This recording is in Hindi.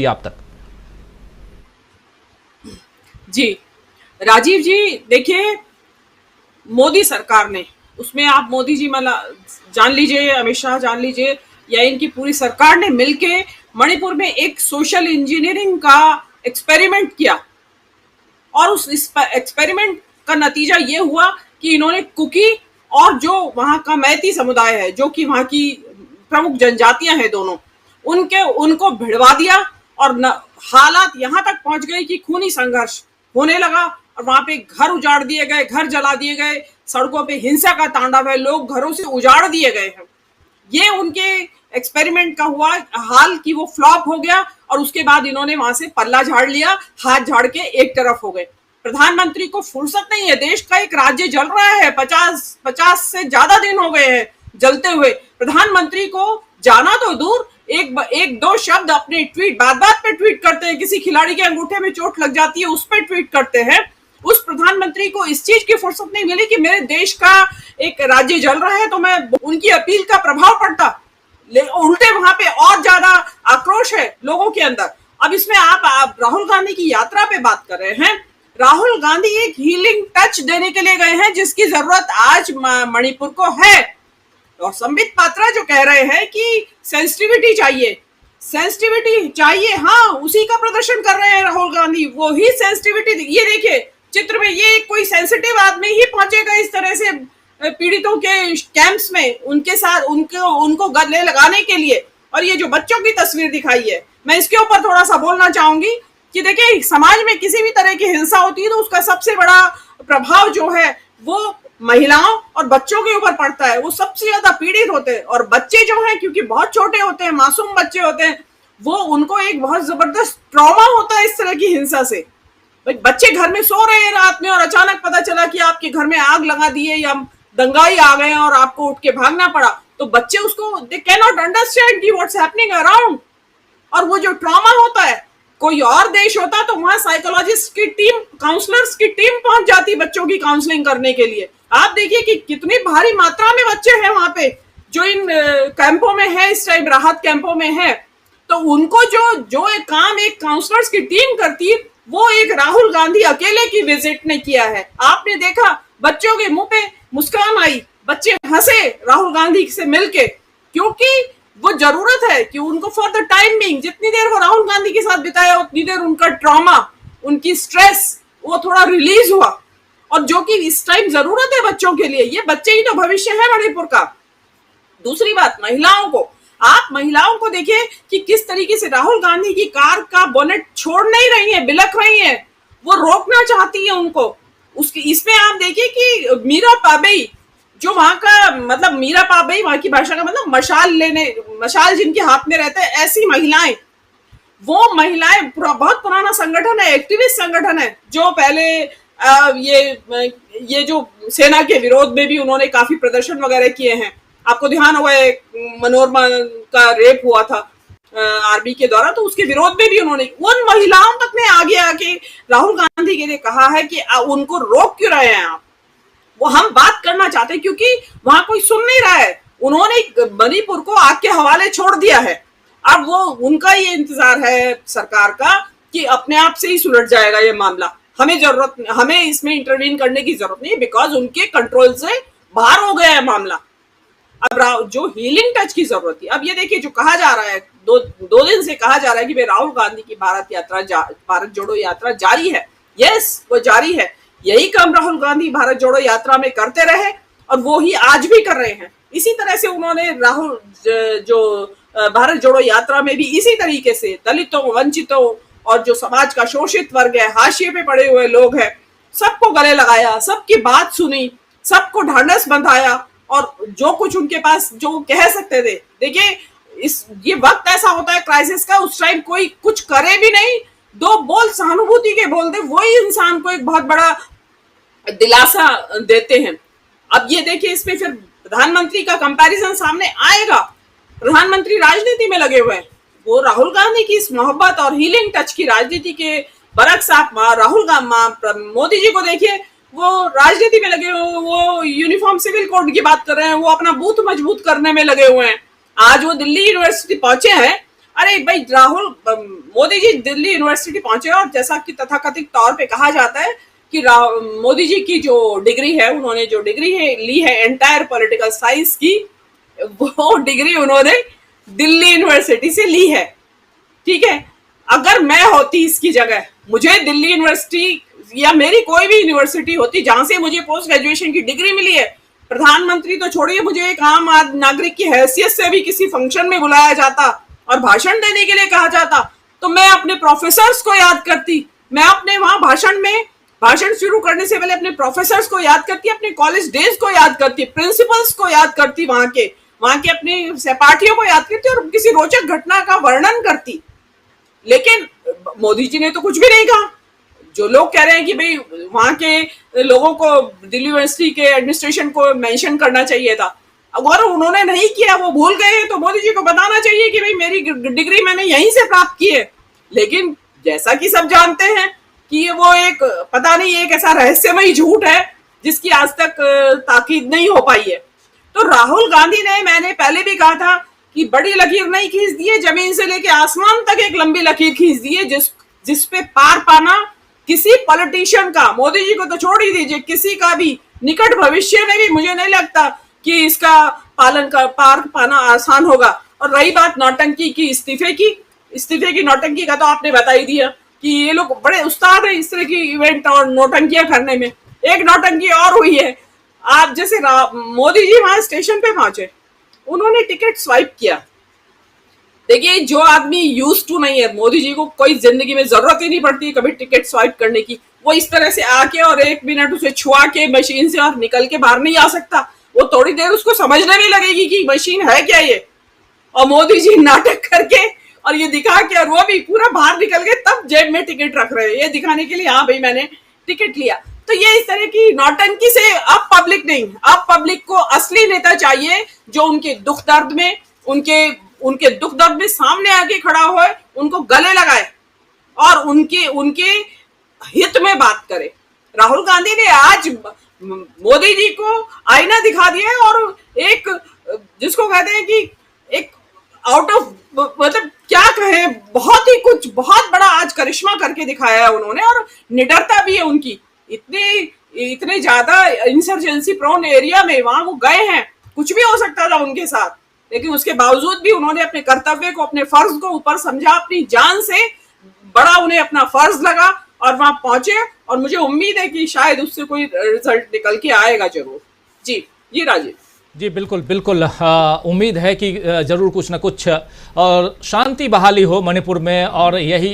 आप तक। जी, राजीव जी, देखिए, मोदी सरकार ने, उसमें आप मोदी जी जान लीजिए, अमित शाह जान लीजिए, या इनकी पूरी सरकार ने मिलके मणिपुर में एक सोशल इंजीनियरिंग का एक्सपेरिमेंट किया। और उस एक्सपेरिमेंट का नतीजा ये हुआ कि इन्होंने कुकी और जो वहां का मैती समुदाय है, जो कि वहां की प्रमुख जनजातियां हैं दोनों, उनको भिड़वा दिया। और हालात यहां तक पहुंच गए कि खूनी संघर्ष होने लगा, और वहां पे घर उजाड़ दिए गए, घर जला दिए गए, सड़कों पे हिंसा का तांडव है, लोग घरों से उजाड़ दिए गए हैं। ये उनके एक्सपेरिमेंट का हुआ हाल कि वो फ्लॉप हो गया, और उसके बाद इन्होंने वहां से पल्ला झाड़ लिया, हाथ झाड़ के एक तरफ हो गए। प्रधानमंत्री को फुर्सत नहीं है, देश का एक राज्य जल रहा है, 50 से ज्यादा दिन हो गए हैं जलते हुए। प्रधानमंत्री को जाना तो दूर, एक दो शब्द अपने ट्वीट, बात बात पे ट्वीट करते हैं, किसी खिलाड़ी के अंगूठे में चोट लग जाती है उस पर ट्वीट करते हैं। उस प्रधानमंत्री को इस चीज की फुर्सत नहीं मिली कि मेरे देश का एक राज्य जल रहा है तो मैं उनकी अपील का प्रभाव पड़ता। उल्टे वहां पे और ज्यादा आक्रोश है लोगों के अंदर। अब इसमें आप राहुल गांधी की यात्रा पे बात कर रहे हैं। राहुल गांधी एक हीलिंग टच देने के लिए गए हैं, जिसकी जरूरत आज मणिपुर को है। और संबित पात्रा जो कह रहे हैं कि सेंसिटिविटी चाहिए, सेंसिटिविटी चाहिए, हाँ, उसी का प्रदर्शन कर रहे हैं राहुल गांधी। वो ही सेंसिटिविटी, ये देखिए चित्र में, ये कोई सेंसिटिव आदमी ही पहुंचेगा इस तरह से पीड़ितों के कैंप्स में, उनके साथ उनको गले लगाने के लिए। और ये जो बच्चों की तस्वीर दिखाई है, मैं इसके ऊपर थोड़ा सा बोलना चाहूंगी कि देखिए, समाज में किसी भी तरह की हिंसा होती है तो उसका सबसे बड़ा प्रभाव जो है वो महिलाओं और बच्चों के ऊपर पड़ता है। वो सबसे ज्यादा पीड़ित होते हैं, और बच्चे जो हैं, क्योंकि बहुत छोटे होते हैं, मासूम बच्चे होते हैं, वो उनको एक बहुत जबरदस्त ट्रॉमा होता है इस तरह की हिंसा से। बच्चे घर में सो रहे हैं रात में, और अचानक पता चला कि आपके घर में आग लगा दी है, या दंगाई आ गए और आपको उठ के भागना पड़ा, तो बच्चे उसको, दे कैन नॉट अंडरस्टैंड कि व्हाट्स हैपनिंग अराउंड। और वो जो ट्रॉमा होता है, कोई और देश होता तो वहां साइकोलॉजिस्ट की टीम, काउंसलर्स की टीम पहुंच जाती बच्चों की काउंसलिंग करने के लिए। आप देखिए कि कितनी भारी मात्रा में बच्चे हैं वहां पे जो इन कैंपों में है, इस टाइम राहत कैंपों में है। तो उनको जो एक काम एक काउंसलर्स की टीम करती, वो एक राहुल गांधी अकेले की विजिट ने किया है। आपने देखा बच्चों के मुंह पे मुस्कान आई, बच्चे हंसे राहुल गांधी से मिलके, क्योंकि वो जरूरत है कि उनको फॉर द टाइम बिंग, जितनी देर वो राहुल गांधी के साथ बिताया उतनी देर उनका ट्रॉमा, उनकी स्ट्रेस, वो थोड़ा रिलीज हुआ। और जो कि इस टाइम जरूरत है बच्चों के लिए, ये बच्चे ही तो भविष्य है मणिपुर का। दूसरी बात, महिलाओं को, आप महिलाओं को देखिए कि किस तरीके से राहुल गांधी की कार का बोनेट छोड़ नहीं रही है, बिलक रही है, वो रोकना चाहती है उनको। उसकी इसमें आप देखिए कि मीरा पाबई, जो वहां का मतलब, मीरा पाबई वहां की भाषा का मतलब मशाल जिनके हाथ में रहता है, ऐसी महिलाएं, वो महिलाएं बहुत पुराना संगठन है, एक्टिविस्ट संगठन है, जो पहले ये जो सेना के विरोध में भी उन्होंने काफी प्रदर्शन वगैरह किए हैं। आपको ध्यान होगा मनोरमा का रेप हुआ था आर्मी के द्वारा, तो उसके विरोध में भी उन्होंने, उन महिलाओं तक ने आगे आके राहुल गांधी के लिए कहा है कि उनको रोक क्यों रहे हैं आप, वो हम बात करना चाहते हैं, क्योंकि वहां कोई सुन नहीं रहा है। उन्होंने मणिपुर को आग के हवाले छोड़ दिया है। अब वो उनका ये इंतजार है सरकार का कि अपने आप से ही सुलझ जाएगा ये मामला, हमें इसमें इंटरवीन करने की जरूरत नहीं, बिकॉज उनके कंट्रोल से बाहर हो गया है मामला। अब जो हीलिंग टच की जरूरत थी, अब ये देखिए जो कहा जा रहा है, दो दिन से कहा जा रहा है कि राहुल गांधी की भारत जोड़ो यात्रा जारी है। यस, वो जारी है। यही काम राहुल गांधी भारत जोड़ो यात्रा में करते रहे, और वो ही आज भी कर रहे हैं। इसी तरह से उन्होंने भारत जोड़ो यात्रा में भी इसी तरीके से दलितों, वंचितों और जो समाज का शोषित वर्ग है, हाशिए पे पड़े हुए लोग हैं, सबको गले लगाया, सबकी बात सुनी, सबको ढांढस बंधाया, और जो कुछ उनके पास जो कह सकते थे। देखिए, ये वक्त ऐसा होता है क्राइसिस का, उस टाइम कोई कुछ करे भी नहीं, दो बोल सहानुभूति के बोल दे, वही इंसान को एक बहुत बड़ा दिलासा देते हैं। अब ये देखिए, इसमें फिर प्रधानमंत्री का कंपैरिजन सामने आएगा। प्रधानमंत्री राजनीति में लगे हुए हैं, वो राहुल गांधी की इस मोहब्बत और हीलिंग टच की राजनीति के बरक्स आप मोदी जी को देखिए, वो राजनीति में लगे हुए, वो यूनिफॉर्म सिविल कोड की बात कर रहे हैं, वो अपना बूथ मजबूत करने में लगे हुए हैं। आज वो दिल्ली यूनिवर्सिटी पहुंचे हैं, अरे भाई राहुल, मोदी जी दिल्ली यूनिवर्सिटी पहुंचे और जैसा कि तथाकथित तौर पे कहा जाता है कि मोदी जी की जो डिग्री है, उन्होंने जो डिग्री है ली है एंटायर पॉलिटिकल साइंस की, वो डिग्री उन्होंने दिल्ली यूनिवर्सिटी से ली है। ठीक है, अगर मैं होती इसकी जगह, मुझे दिल्ली यूनिवर्सिटी या मेरी कोई भी यूनिवर्सिटी होती जहां से मुझे पोस्ट ग्रेजुएशन की डिग्री मिली है, प्रधानमंत्री तो छोड़िए, मुझे एक आम नागरिक की हैसियत से भी किसी फंक्शन में बुलाया जाता और भाषण देने के लिए कहा जाता, तो मैं अपने प्रोफेसर्स को याद करती। मैं अपने वहां भाषण शुरू करने से पहले अपने प्रोफेसर्स को याद करती, अपने कॉलेज डेज को याद करती, प्रिंसिपल्स को याद करती, वहां के अपने सहपाठियों को याद करती और किसी रोचक घटना का वर्णन करती। लेकिन मोदी जी ने तो कुछ भी नहीं कहा। जो लोग कह रहे हैं कि भाई वहां के लोगों को दिल्ली यूनिवर्सिटी के एडमिनिस्ट्रेशन को मेंशन करना चाहिए था, अगर उन्होंने नहीं किया, वो भूल गए, तो मोदी जी को बताना चाहिए कि भाई मेरी डिग्री मैंने यहीं से प्राप्त की है। लेकिन जैसा कि सब जानते हैं कि ये वो एक पता नहीं एक ऐसा रहस्यमय झूठ है जिसकी आज तक ताकीद नहीं हो पाई है। तो राहुल गांधी ने, मैंने पहले भी कहा था कि बड़ी लकीर नहीं खींच दी है, जमीन से लेके आसमान तक एक लंबी लकीर खींच दी है, जिस पे पार पाना किसी पॉलिटिशियन का, मोदी जी को तो छोड़ ही दीजिए, किसी का भी निकट भविष्य में भी मुझे नहीं लगता कि इसका पार पाना आसान होगा। और रही बात नौटंकी की, इस्तीफे की नौटंकी का तो आपने बता ही दिया कि ये लोग बड़े उस्ताद हैं इस तरह की इवेंट और नौटंकियां करने में। एक नौटंकी और हुई है, आप जैसे मोदी जी वहां स्टेशन पे पहुंचे, उन्होंने टिकट स्वाइप किया। देखिए, जो आदमी यूज टू नहीं है, मोदी जी को कोई जिंदगी में जरूरत ही नहीं पड़ती कभी टिकट स्वाइप करने की, वो इस तरह से आके और 1 मिनट उसे छुआ के मशीन से और निकल के बाहर नहीं आ सकता। वो थोड़ी देर उसको समझने में लगेगी कि मशीन है क्या ये, और मोदी जी नाटक करके और ये दिखा के, और वो भी पूरा बाहर निकल के तब जेब में टिकट रख रहे हैं, ये दिखाने के लिए हाँ भाई मैंने टिकट लिया। तो ये इस तरह की नौटंकी से अब पब्लिक नहीं, अब पब्लिक को असली नेता चाहिए जो उनके दुख दर्द में सामने आके खड़ा हो, उनको गले लगाए और उनके हित में बात करे। राहुल गांधी ने आज मोदी जी को आईना दिखा दिया और एक, जिसको कहते हैं कि एक आउट ऑफ, मतलब क्या कहे, बहुत बड़ा आज करिश्मा करके दिखाया है उन्होंने, और निडरता भी है उनकी। इतने ज्यादा इंसर्जेंसी प्रोन एरिया में वहां वो गए हैं, कुछ भी हो सकता था उनके साथ, लेकिन उसके बावजूद भी उन्होंने अपने कर्तव्य को, अपने फर्ज को ऊपर समझा, अपनी जान से बड़ा उन्हें अपना फर्ज लगा और वहां पहुंचे। और मुझे उम्मीद है कि शायद उससे कोई रिजल्ट निकल के आएगा जरूर। जी राजीव जी, बिल्कुल बिल्कुल, उम्मीद है कि जरूर कुछ ना कुछ और शांति बहाली हो मणिपुर में, और यही